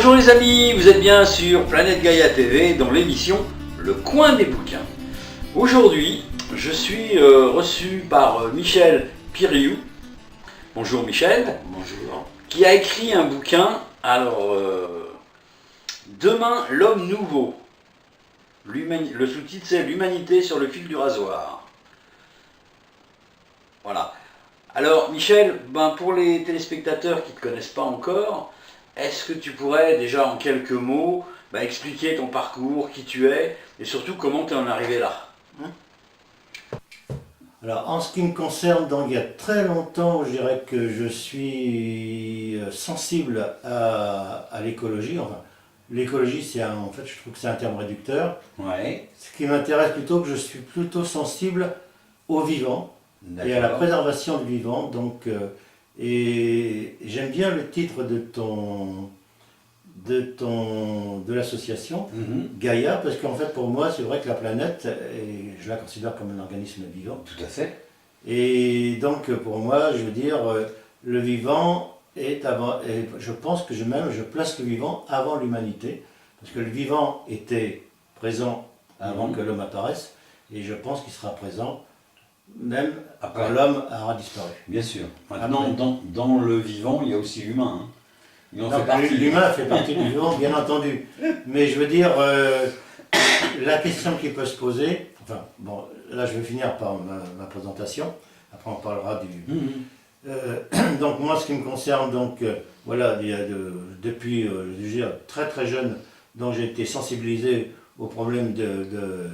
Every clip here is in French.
Bonjour les amis, vous êtes bien sur Planète Gaïa TV dans l'émission Le Coin des Bouquins. Aujourd'hui, je suis reçu par Michel Piriou. Bonjour Michel. Bonjour. Qui a écrit un bouquin, alors Demain l'homme nouveau. Le sous-titre c'est L'humanité sur le fil du rasoir. Voilà. Alors Michel, pour les téléspectateurs qui ne te connaissent pas encore, est-ce que tu pourrais déjà en quelques mots expliquer ton parcours, qui tu es, et surtout comment tu en es arrivé là? Alors en ce qui me concerne, donc il y a très longtemps, je dirais que je suis sensible à l'écologie. Enfin, l'écologie, en fait, je trouve que c'est un terme réducteur. Ouais. Ce qui m'intéresse plutôt, que je suis plutôt sensible au vivant et à la préservation du vivant. Donc, et j'aime bien le titre de l'association Gaïa, parce qu'en fait pour moi c'est vrai que la planète, je la considère comme un organisme vivant. Tout à fait. Et donc pour moi, je veux dire, le vivant est avant, et je pense que je place le vivant avant l'humanité, parce que le vivant était présent avant que l'homme apparaisse, et je pense qu'il sera présent même quand l'homme aura disparu. Bien sûr. Maintenant, dans le vivant, il y a aussi l'humain. L'humain fait partie du vivant, bien entendu. Mais je veux dire, la question qui peut se poser, enfin, bon, là je vais finir par ma présentation, après on parlera du... donc moi, ce qui me concerne, donc, voilà, depuis je veux dire, très très jeune, donc j'ai été sensibilisé au problème de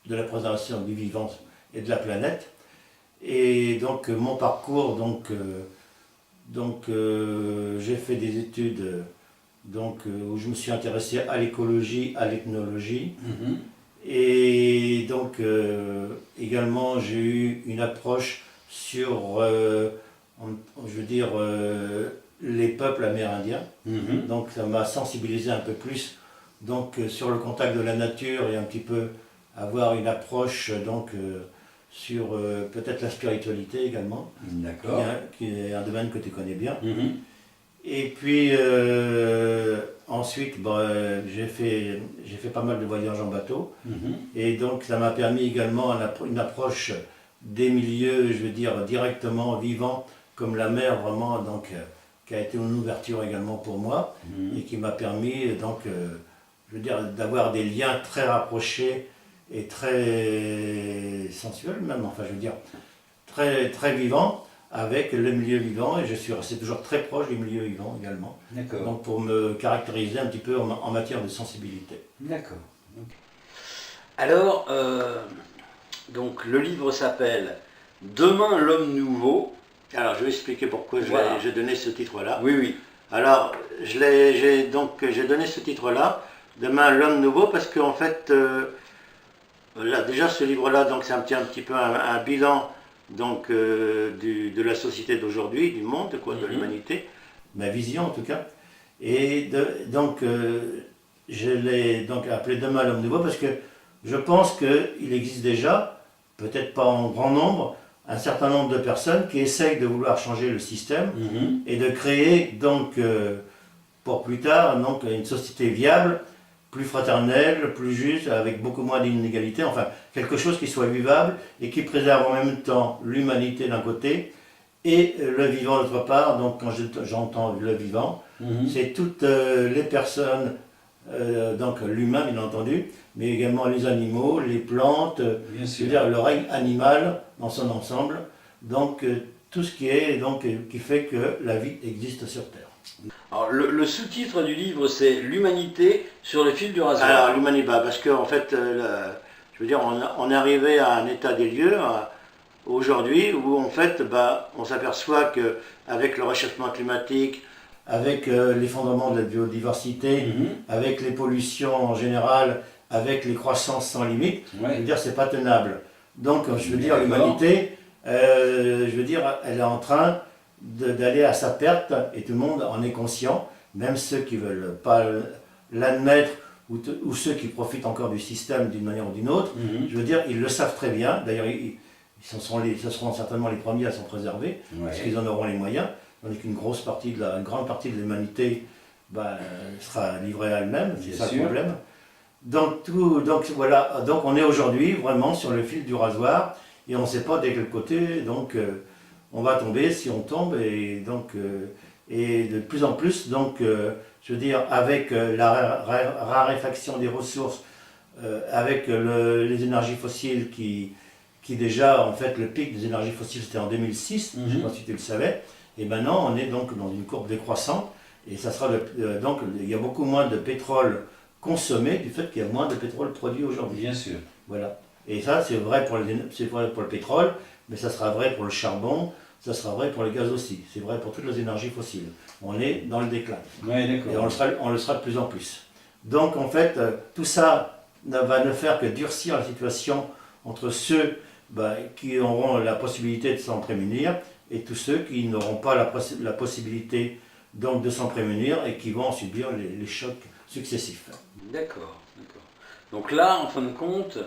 la préservation du vivant et de la planète. Et donc mon parcours, j'ai fait des études où je me suis intéressé à l'écologie, à l'ethnologie. Et donc également j'ai eu une approche sur, je veux dire, les peuples amérindiens. Donc ça m'a sensibilisé un peu plus sur le contact de la nature et un petit peu avoir une approche sur peut-être la spiritualité également, qui est un domaine que tu connais bien. Et puis ensuite, j'ai fait pas mal de voyages en bateau, et donc ça m'a permis également une approche des milieux, je veux dire, directement vivants, comme la mer vraiment, qui a été une ouverture également pour moi, et qui m'a permis je veux dire, d'avoir des liens très rapprochés et très sensuel même, enfin je veux dire, très, très vivant avec le milieu vivant, et je suis resté toujours très proche du milieu vivant également. Donc pour me caractériser un petit peu en matière de sensibilité. D'accord. Alors, donc le livre s'appelle Demain l'homme nouveau. Alors je vais expliquer pourquoi j'ai donné ce titre-là. Oui, oui. Alors j'ai donné ce titre-là, Demain l'homme nouveau, parce qu'en fait, là, déjà ce livre-là, c'est un petit peu un bilan de la société d'aujourd'hui, du monde, de l'humanité. Ma vision en tout cas. Et je l'ai appelé Demain l'homme nouveau parce que je pense qu'il existe déjà, peut-être pas en grand nombre, un certain nombre de personnes qui essayent de vouloir changer le système et de créer pour plus tard une société viable, plus fraternelle, plus juste, avec beaucoup moins d'inégalités, enfin quelque chose qui soit vivable et qui préserve en même temps l'humanité d'un côté et le vivant d'autre part. Donc quand j'entends le vivant, c'est toutes les personnes, l'humain bien entendu, mais également les animaux, les plantes, c'est-à-dire le règne animal dans son ensemble, tout ce qui fait que la vie existe sur Terre. Alors, le sous-titre du livre, c'est L'humanité sur le fil du rasoir. Alors, l'humanité, parce qu'en fait, je veux dire, on est arrivé à un état des lieux aujourd'hui où en fait, on s'aperçoit qu'avec le réchauffement climatique, avec l'effondrement de la biodiversité, avec les pollutions en général, avec les croissances sans limite, je veux dire, c'est pas tenable. Donc, je veux dire, l'humanité, je veux dire, elle est en train d'aller à sa perte, et tout le monde en est conscient, même ceux qui ne veulent pas l'admettre ou ceux qui profitent encore du système d'une manière ou d'une autre. Je veux dire, ils le savent très bien. D'ailleurs, ce seront certainement les premiers à s'en préserver, parce qu'ils en auront les moyens. Tandis qu'une grande partie de l'humanité sera livrée à elle-même, c'est Bien ça sûr. le problème. Donc voilà, donc on est aujourd'hui vraiment sur le fil du rasoir et on ne sait pas de quel côté on va tomber si on tombe et de plus en plus je veux dire avec la raréfaction des ressources, avec les énergies fossiles qui déjà en fait le pic des énergies fossiles c'était en 2006, je ne sais pas si tu le savais, et maintenant on est donc dans une courbe décroissante et ça sera donc il y a beaucoup moins de pétrole consommé du fait qu'il y a moins de pétrole produit aujourd'hui. Bien sûr. Voilà. Et ça, c'est vrai pour le pétrole, mais ça sera vrai pour le charbon, ça sera vrai pour le gaz aussi. C'est vrai pour toutes les énergies fossiles. On est dans le déclin. Ouais, Et d'accord. on le sera de plus en plus. Donc, en fait, tout ça va ne faire que durcir la situation entre ceux qui auront la possibilité de s'en prémunir et tous ceux qui n'auront pas la possibilité donc, de s'en prémunir et qui vont subir les chocs successifs. D'accord, d'accord. Donc là, en fin de compte,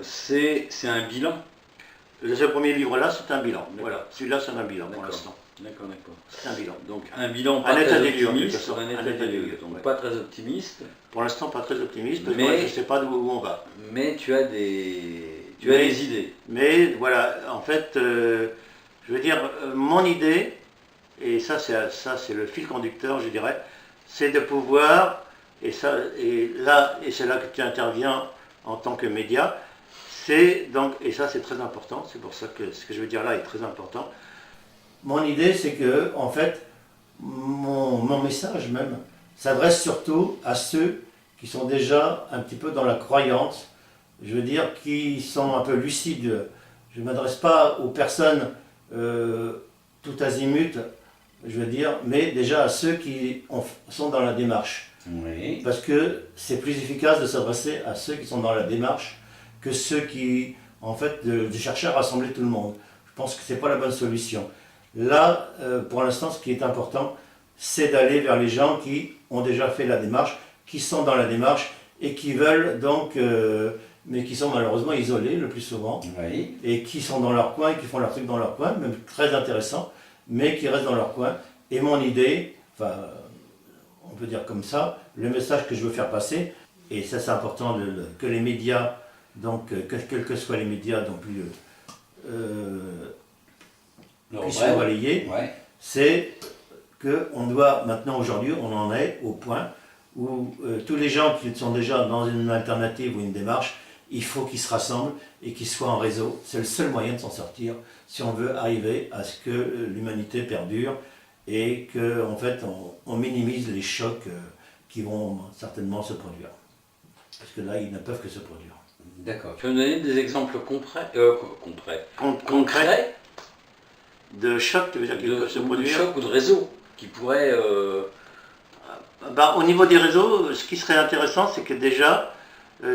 c'est un bilan. Ce premier livre-là, c'est un bilan. Voilà, celui-là, c'est un bilan pour D'accord. l'instant. D'accord, d'accord. C'est un bilan. Donc un bilan pas Un état très des lieux, en optimiste, quelque sorte. un état des lieux, donc ouais. pas très optimiste, Pour l'instant, pas très optimiste, parce que Mais- moi, je ne sais pas d'où on va. mais tu as des idées. Mais voilà, en fait, je veux dire, mon idée, et ça c'est le fil conducteur, je dirais, c'est de pouvoir, et c'est là que tu interviens en tant que média, et ça c'est très important, c'est pour ça que ce que je veux dire là est très important. Mon idée, c'est que, en fait, mon message même s'adresse surtout à ceux qui sont déjà un petit peu dans la croyance, je veux dire, qui sont un peu lucides. Je ne m'adresse pas aux personnes tout azimut, je veux dire, mais déjà à ceux qui sont dans la démarche. Oui. Parce que c'est plus efficace de s'adresser à ceux qui sont dans la démarche que ceux qui, en fait, de chercher à rassembler tout le monde. Je pense que ce n'est pas la bonne solution. Là, pour l'instant, ce qui est important, c'est d'aller vers les gens qui ont déjà fait la démarche, qui sont dans la démarche et qui veulent donc, mais qui sont malheureusement isolés le plus souvent, Oui. et qui sont dans leur coin et qui font leur truc dans leur coin, même très intéressant, mais qui restent dans leur coin. Et mon idée, enfin, on peut dire comme ça, le message que je veux faire passer, et ça c'est important que les médias, donc quels que soient les médias, donc puissent le relayer, Ouais. c'est qu'on doit maintenant aujourd'hui, on en est au point où tous les gens qui sont déjà dans une alternative ou une démarche, il faut qu'ils se rassemblent et qu'ils soient en réseau. C'est le seul moyen de s'en sortir si on veut arriver à ce que l'humanité perdure et qu'en en fait on minimise les chocs qui vont certainement se produire. Parce que là, ils ne peuvent que se produire. D'accord. Tu vas me donner des exemples concrets De chocs, tu veux dire, qui peuvent se de produire. chocs ou de réseaux qui pourraient... Au niveau des réseaux, ce qui serait intéressant, c'est que déjà,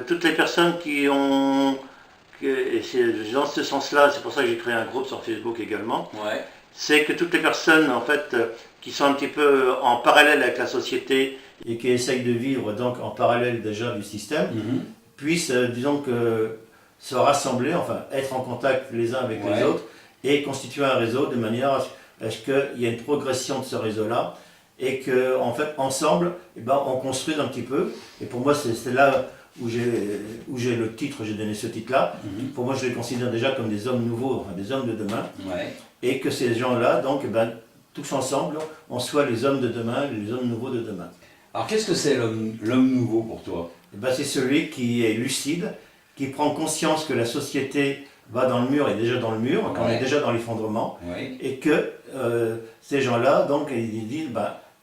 toutes les personnes et c'est dans ce sens-là, c'est pour ça que j'ai créé un groupe sur Facebook également, Ouais. c'est que toutes les personnes en fait qui sont un petit peu en parallèle avec la société et qui essayent de vivre donc en parallèle déjà du système, Mhm. puissent, disons que, se rassembler, enfin être en contact les uns avec les Ouais. autres et constituer un réseau de manière à ce qu'il y ait une progression de ce réseau-là et que, en fait, ensemble, on construise un petit peu. Et pour moi, c'est là où j'ai le titre, j'ai donné ce titre-là. Mhm. Pour moi, je les considère déjà comme des hommes nouveaux, enfin des hommes de demain. Ouais. Et que ces gens-là, donc, tous ensemble, on soit les hommes de demain, les hommes nouveaux de demain. Alors qu'est-ce que c'est l'homme nouveau pour toi? C'est celui qui est lucide, qui prend conscience que la société va dans le mur, est déjà dans le mur, qu'on Ouais. est déjà dans l'effondrement, Oui. et que ces gens-là, donc, ils disent,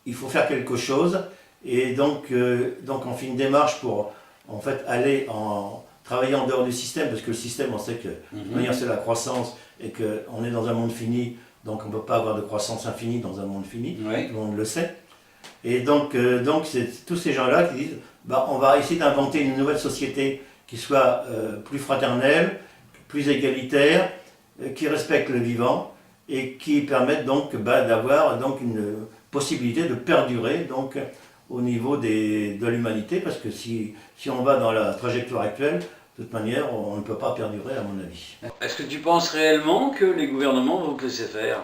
il faut faire quelque chose, et donc on fait une démarche pour, en fait, travailler en dehors du système, parce que le système, on sait que, de toute manière, c'est la croissance, et qu'on est dans un monde fini, donc on ne peut pas avoir de croissance infinie dans un monde fini, Oui. tout le monde le sait. Et donc c'est tous ces gens-là qui disent, on va essayer d'inventer une nouvelle société qui soit plus fraternelle, plus égalitaire, qui respecte le vivant et qui permette donc d'avoir donc une possibilité de perdurer donc au niveau de l'humanité, parce que si on va dans la trajectoire actuelle, de toute manière, on ne peut pas perdurer à mon avis. Est-ce que tu penses réellement que les gouvernements vont te laisser faire?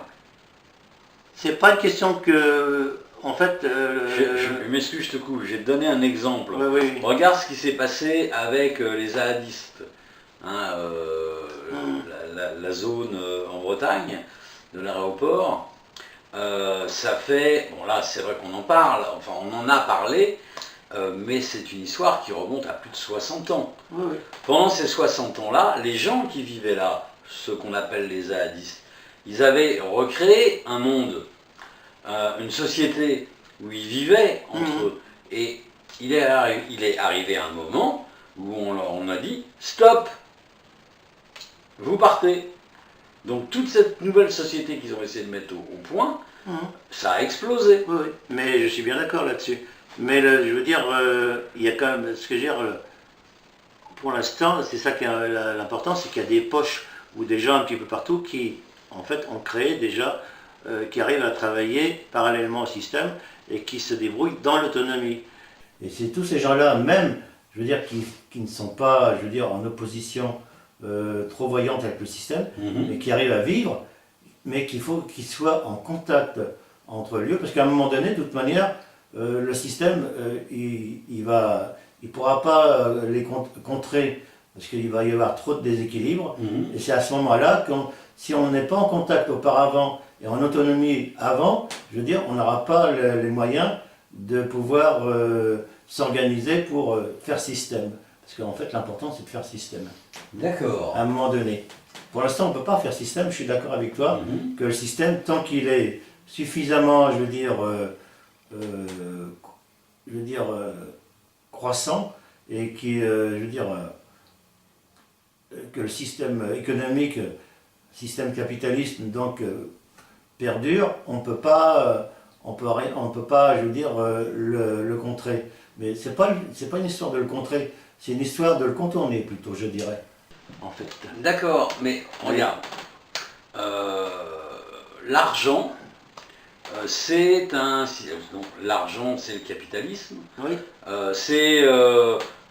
C'est pas une question que en fait... Je m'excuse, je te coupe, je vais te donner un exemple. oui, oui. Regarde ce qui s'est passé avec les ahadistes. Hein, la zone en Bretagne, de l'aéroport, ça fait... Bon là, c'est vrai qu'on en parle, enfin on en a parlé, mais c'est une histoire qui remonte à plus de 60 ans. Oui, oui. Pendant ces 60 ans-là, les gens qui vivaient là, ceux qu'on appelle les ahadistes, ils avaient recréé un monde, une société où ils vivaient entre eux. Et il est arrivé un moment où on a dit « Stop, vous partez ». Donc toute cette nouvelle société qu'ils ont essayé de mettre au point, ça a explosé. Oui, oui. Mais je suis bien d'accord là-dessus. Mais je veux dire, il y a quand même, ce que je veux dire, pour l'instant, c'est ça qui est l'important, c'est qu'il y a des poches ou des gens un petit peu partout qui, en fait, ont créé déjà, qui arrivent à travailler parallèlement au système et qui se débrouillent dans l'autonomie. Et c'est tous ces gens-là, même, je veux dire, qui ne sont pas, je veux dire, en opposition trop voyante avec le système, mais qui arrivent à vivre, mais qu'il faut qu'ils soient en contact entre eux, parce qu'à un moment donné, de toute manière, le système, il pourra pas les contrer, parce qu'il va y avoir trop de déséquilibre, et c'est à ce moment-là, si on n'est pas en contact auparavant, et en autonomie avant, je veux dire, on n'aura pas les moyens de pouvoir s'organiser pour faire système. Parce qu'en fait, l'important, c'est de faire système. D'accord. À un moment donné. Pour l'instant, on ne peut pas faire système, je suis d'accord avec toi, que le système, tant qu'il est suffisamment, je veux dire, croissant, et qui, je veux dire, que le système économique, système capitaliste, donc, perdure, on peut pas, je veux dire, le contrer. Mais c'est pas une histoire de le contrer, c'est une histoire de le contourner plutôt, je dirais. En fait. D'accord, mais regarde, l'argent, c'est un... Donc l'argent, c'est le capitalisme. Oui.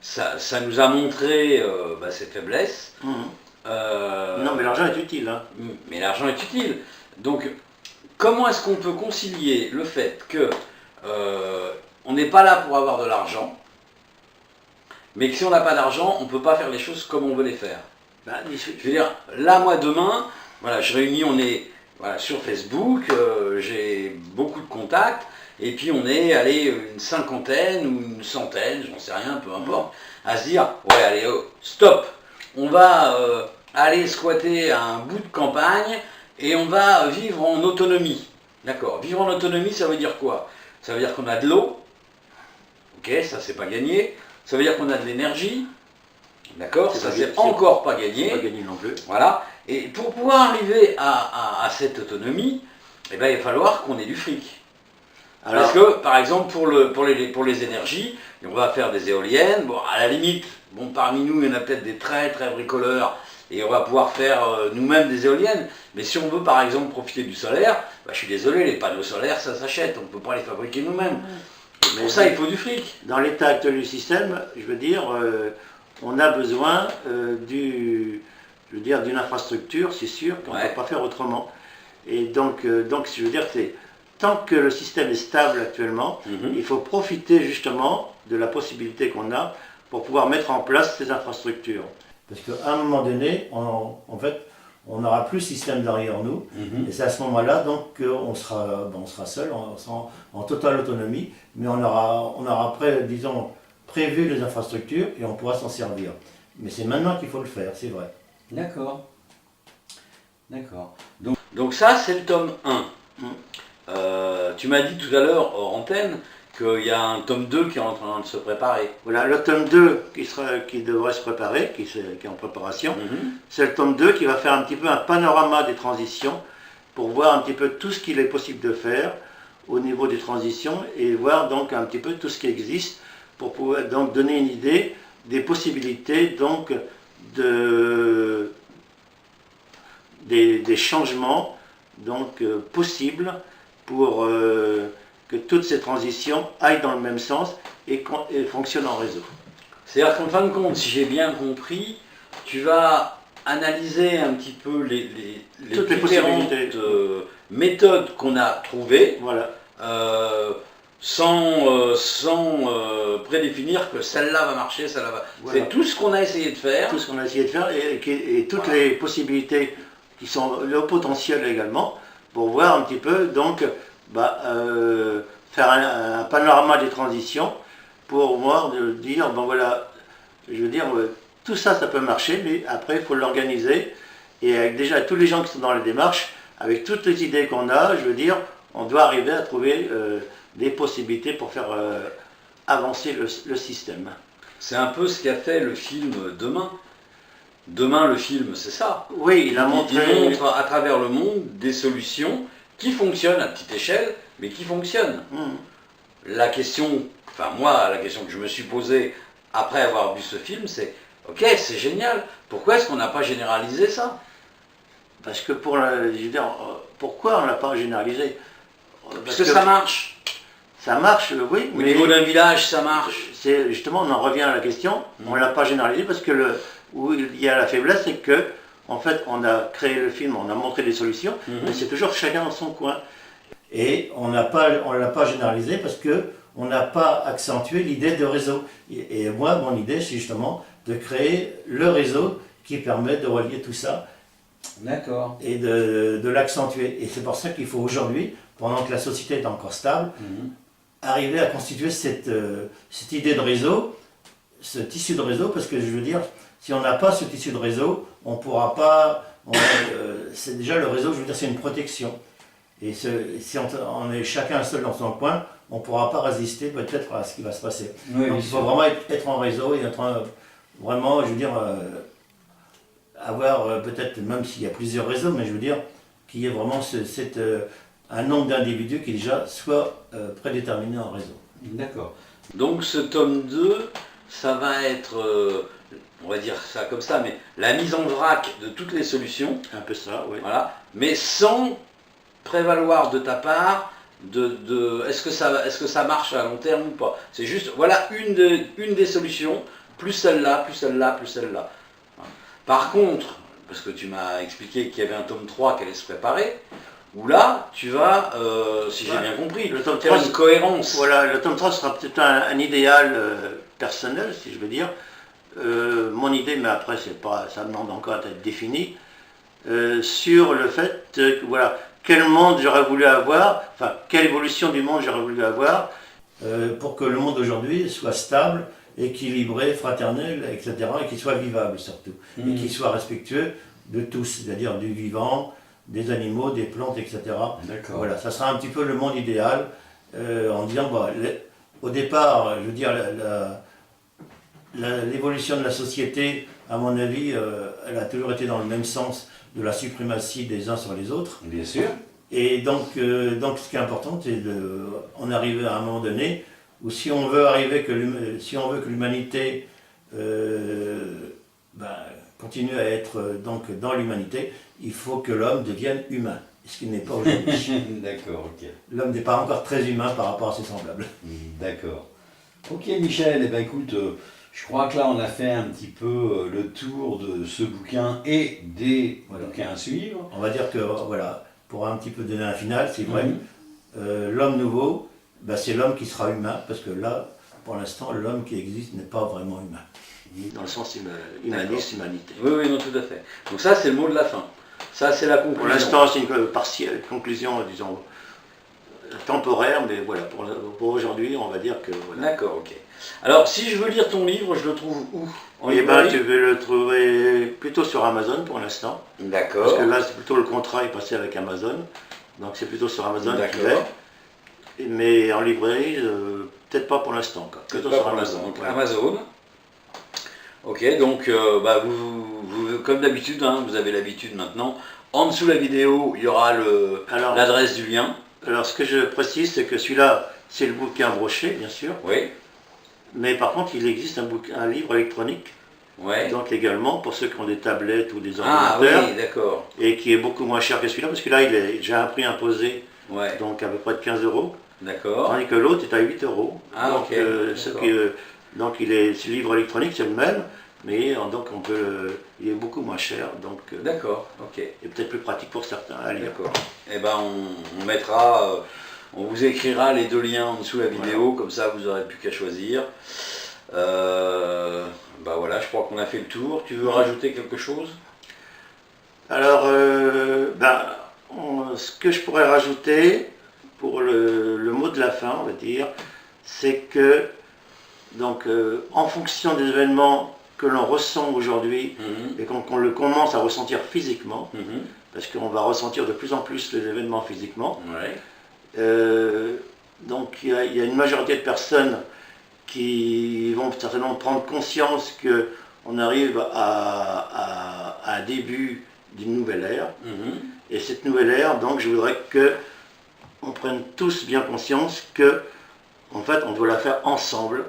Ça nous a montré ses faiblesses. Non, mais l'argent est utile. Hein. Mais l'argent est utile. Donc, comment est-ce qu'on peut concilier le fait que on n'est pas là pour avoir de l'argent, mais que si on n'a pas d'argent, on ne peut pas faire les choses comme on veut les faire. Je veux dire, là, moi, demain, voilà, je réunis, on est sur Facebook, j'ai beaucoup de contacts, et puis on est, allez, une cinquantaine ou une centaine, j'en sais rien, peu importe, à se dire, ouais, allez, oh, stop, on va aller squatter un bout de campagne, et on va vivre en autonomie. D'accord, vivre en autonomie, ça veut dire quoi? Ça veut dire qu'on a de l'eau, ok, ça c'est pas gagné, ça veut dire qu'on a de l'énergie, d'accord, ça c'est encore pas gagné. Pas gagné non plus. Voilà, et pour pouvoir arriver à cette autonomie, eh ben, il va falloir qu'on ait du fric. Alors, parce que, par exemple, pour les énergies, on va faire des éoliennes, bon, à la limite, bon, parmi nous, il y en a peut-être des très très bricoleurs, et on va pouvoir faire nous-mêmes des éoliennes, mais si on veut par exemple profiter du solaire, je suis désolé, les panneaux solaires ça s'achète, on ne peut pas les fabriquer nous-mêmes. Pour ça il faut du fric. Dans l'état actuel du système, je veux dire, on a besoin d'une infrastructure, c'est sûr, qu'on ne peut pas faire autrement. Et donc je veux dire, tant que le système est stable actuellement, il faut profiter justement de la possibilité qu'on a pour pouvoir mettre en place ces infrastructures. Parce qu'à un moment donné, en fait, on n'aura plus le système derrière nous, et c'est à ce moment-là donc qu'on sera seul, on sera en totale autonomie, mais on aura prévu les infrastructures et on pourra s'en servir. Mais c'est maintenant qu'il faut le faire, c'est vrai. D'accord. D'accord. Donc ça, c'est le tome 1. Tu m'as dit tout à l'heure, hors antenne, qu'il y a un tome 2 qui est en train de se préparer. Voilà, le tome 2 qui devrait se préparer, qui est en préparation, c'est le tome 2 qui va faire un petit peu un panorama des transitions pour voir un petit peu tout ce qu'il est possible de faire au niveau des transitions et voir donc un petit peu tout ce qui existe pour pouvoir donc donner une idée des possibilités donc des changements donc possibles pour que toutes ces transitions aillent dans le même sens et fonctionnent en réseau. C'est-à-dire qu'en fin de compte, si j'ai bien compris, tu vas analyser un petit peu les différentes méthodes qu'on a trouvées, voilà. sans prédéfinir que celle-là va marcher, celle-là va... Voilà. C'est tout ce qu'on a essayé de faire. Tout ce qu'on a essayé de faire et toutes les possibilités qui sont le potentiel également pour voir un petit peu donc faire un panorama des transitions pour voir dire bon voilà, je veux dire tout ça peut marcher, mais après il faut l'organiser et avec déjà tous les gens qui sont dans la démarche, avec toutes les idées qu'on a, je veux dire, on doit arriver à trouver des possibilités pour faire avancer le système. C'est un peu ce qu'a fait le film Demain. Demain, le film, c'est ça. Oui, il a montré... Il montre à travers le monde des solutions qui fonctionnent à petite échelle, mais qui fonctionnent. La question, enfin moi, la question que je me suis posée après avoir vu ce film, c'est ok, c'est génial, pourquoi est-ce qu'on n'a pas généralisé ça? Parce que pourquoi on ne l'a pas généralisé? Parce que ça marche. Ça marche, oui. Au niveau d'un village, ça marche. C'est justement, on en revient à la question, on ne l'a pas généralisé parce que où il y a la faiblesse, c'est que, en fait, on a créé le film, on a montré des solutions, mais c'est toujours chacun dans son coin. Et on ne l'a pas généralisé parce qu'on n'a pas accentué l'idée de réseau. Et moi, mon idée, c'est justement de créer le réseau qui permet de relier tout ça. D'accord. Et de l'accentuer. Et c'est pour ça qu'il faut aujourd'hui, pendant que la société est encore stable, arriver à constituer cette idée de réseau, ce tissu de réseau, parce que je veux dire, si on n'a pas ce tissu de réseau, on ne pourra pas... c'est déjà le réseau, je veux dire, c'est une protection. Et si on est chacun seul dans son coin, on ne pourra pas résister peut-être à ce qui va se passer. Oui, donc il faut vraiment être en réseau et vraiment, je veux dire, avoir peut-être, même s'il y a plusieurs réseaux, mais je veux dire, qu'il y ait vraiment un nombre d'individus qui déjà soit prédéterminé en réseau. D'accord. Donc ce tome 2, ça va être, on va dire ça comme ça, mais la mise en vrac de toutes les solutions. Un peu ça, oui. Voilà, mais sans prévaloir de ta part est-ce que ça marche à long terme ou pas. C'est juste, voilà une des solutions, plus celle-là, plus celle-là, plus celle-là. Par contre, parce que tu m'as expliqué qu'il y avait un tome 3 qui allait se préparer, où là, tu vas, si j'ai bien compris, le tome faire 3, une cohérence. Voilà, le tome 3 sera peut-être un idéal personnel, si je veux dire. Mon idée, mais après, ça demande encore à être défini, sur le fait que, voilà, quel monde j'aurais voulu avoir, enfin, quelle évolution du monde j'aurais voulu avoir, pour que le monde d'aujourd'hui soit stable, équilibré, fraternel, etc., et qu'il soit vivable surtout, et qu'il soit respectueux de tous, c'est-à-dire du vivant, des animaux, des plantes, etc. Voilà, ça sera un petit peu le monde idéal, en disant, au départ, je veux dire, l'évolution de la société, à mon avis, elle a toujours été dans le même sens de la suprématie des uns sur les autres. Bien sûr. Et donc ce qui est important, c'est d'en arriver à un moment donné où si on veut que l'humanité continue à être donc dans l'humanité, il faut que l'homme devienne humain, ce qui n'est pas aujourd'hui. D'accord, ok. L'homme n'est pas encore très humain par rapport à ses semblables. D'accord. Ok Michel, eh ben, écoute, je crois que là on a fait un petit peu le tour de ce bouquin et des bouquins à suivre. On va dire que, voilà, pour un petit peu donner un final, c'est vrai, l'homme nouveau, c'est l'homme qui sera humain, parce que là, pour l'instant, l'homme qui existe n'est pas vraiment humain. Dans le sens humaniste, humanité. Oui, non, tout à fait. Donc ça, c'est le mot de la fin. Ça, c'est la conclusion. Pour l'instant, c'est une conclusion, disons, temporaire, mais voilà, pour aujourd'hui, on va dire que... Voilà. D'accord, ok. Alors, si je veux lire ton livre, je le trouve où? Eh bien, tu veux le trouver plutôt sur Amazon pour l'instant. D'accord. Parce que là, c'est plutôt le contrat est passé avec Amazon. Donc, c'est plutôt sur Amazon qu'il est. Mais en librairie, peut-être pas pour l'instant. Plutôt sur Amazon. Donc, Amazon. Ok, donc, comme d'habitude, vous avez l'habitude maintenant. En dessous de la vidéo, il y aura l'adresse du lien. Alors, ce que je précise, c'est que celui-là, c'est le bouquin broché, bien sûr. Oui. Mais par contre, il existe un livre électronique, donc également pour ceux qui ont des tablettes ou des ordinateurs, oui, d'accord. Et qui est beaucoup moins cher que celui-là, parce que là, j'ai un prix imposé, donc à peu près de 15 €. D'accord. Tandis que l'autre est à 8 €. Ah, donc ce livre électronique, c'est le même, mais donc il est beaucoup moins cher, donc d'accord, ok. et peut-être plus pratique pour certains à lire. D'accord. Eh ben, on mettra On vous écrira les 2 liens en dessous de la vidéo, comme ça vous n'aurez plus qu'à choisir. Bah voilà, je crois qu'on a fait le tour. Tu veux rajouter quelque chose? Alors, ce que je pourrais rajouter pour le mot de la fin, on va dire, c'est que donc, en fonction des événements que l'on ressent aujourd'hui et qu'on le commence à ressentir physiquement, parce qu'on va ressentir de plus en plus les événements physiquement, donc il y a une majorité de personnes qui vont certainement prendre conscience qu'on arrive à un début d'une nouvelle ère. Et cette nouvelle ère, donc je voudrais qu'on prenne tous bien conscience que en fait on doit la faire ensemble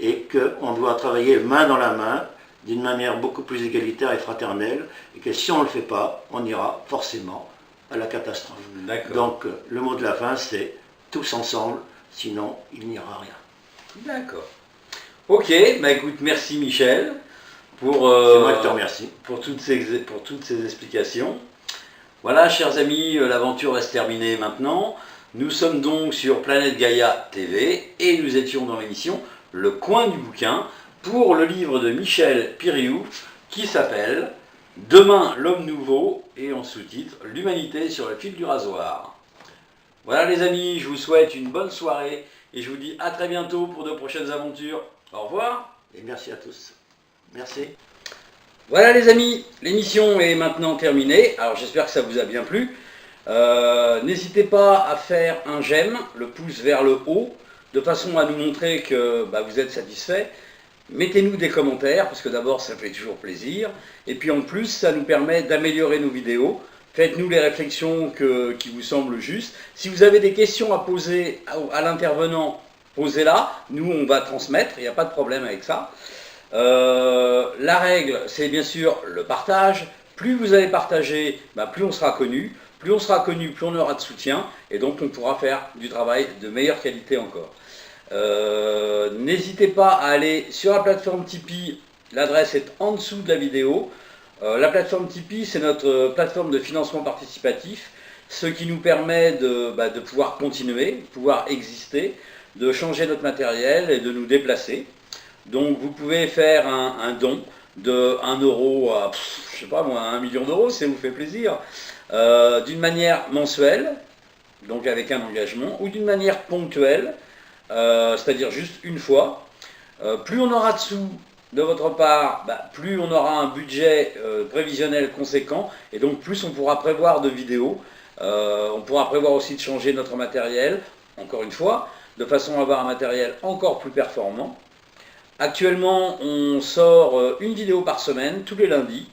et qu'on doit travailler main dans la main d'une manière beaucoup plus égalitaire et fraternelle, et que si on ne le fait pas, on ira forcément à la catastrophe. Donc le mot de la fin c'est tous ensemble, sinon il n'y aura rien. D'accord. Ok, bah écoute, merci Michel pour, c'est moi qui te remercie. pour toutes ces explications. Voilà, chers amis, l'aventure va se terminer maintenant. Nous sommes donc sur Planète Gaïa TV et nous étions dans l'émission Le Coin du Bouquin pour le livre de Michel Piriou qui s'appelle Demain l'homme nouveau et en sous-titre L'humanité sur le fil du rasoir. Voilà les amis, je vous souhaite une bonne soirée et je vous dis à très bientôt pour de prochaines aventures. Au revoir. Et merci à tous. Merci. Voilà les amis, l'émission est maintenant terminée. Alors j'espère que ça vous a bien plu. N'hésitez pas à faire un j'aime, le pouce vers le haut, de façon à nous montrer que vous êtes satisfait. Mettez-nous des commentaires, parce que d'abord ça fait toujours plaisir. Et puis en plus, ça nous permet d'améliorer nos vidéos. Faites-nous les réflexions qui vous semblent justes. Si vous avez des questions à poser à l'intervenant, posez-la. Nous, on va transmettre, il n'y a pas de problème avec ça. La règle, c'est bien sûr le partage. Plus vous allez partager, plus on sera connu. Plus on sera connu, plus on aura de soutien. Et donc, on pourra faire du travail de meilleure qualité encore. N'hésitez pas à aller sur la plateforme Tipeee. L'adresse est en dessous de la vidéo. La plateforme Tipeee, c'est notre plateforme de financement participatif, ce qui nous permet de pouvoir continuer, de pouvoir exister, de changer notre matériel et de nous déplacer. Donc vous pouvez faire un don de 1 euro à, je sais pas moi, 1 million d'euros, si ça vous fait plaisir, d'une manière mensuelle, donc avec un engagement, ou d'une manière ponctuelle, c'est-à-dire juste une fois. Plus on aura de sous de votre part, plus on aura un budget prévisionnel conséquent, et donc plus on pourra prévoir de vidéos. On pourra prévoir aussi de changer notre matériel, encore une fois, de façon à avoir un matériel encore plus performant. Actuellement, on sort une vidéo par semaine, tous les lundis.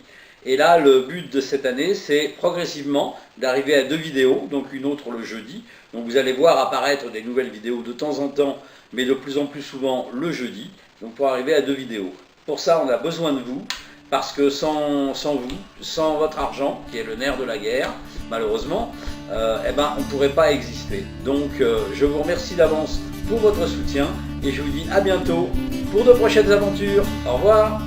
Et là, le but de cette année, c'est progressivement d'arriver à 2 vidéos, donc une autre le jeudi. Donc vous allez voir apparaître des nouvelles vidéos de temps en temps, mais de plus en plus souvent le jeudi. Donc pour arriver à 2 vidéos. Pour ça, on a besoin de vous, parce que sans vous, sans votre argent, qui est le nerf de la guerre, malheureusement, on ne pourrait pas exister. Donc je vous remercie d'avance pour votre soutien, et je vous dis à bientôt pour de prochaines aventures. Au revoir.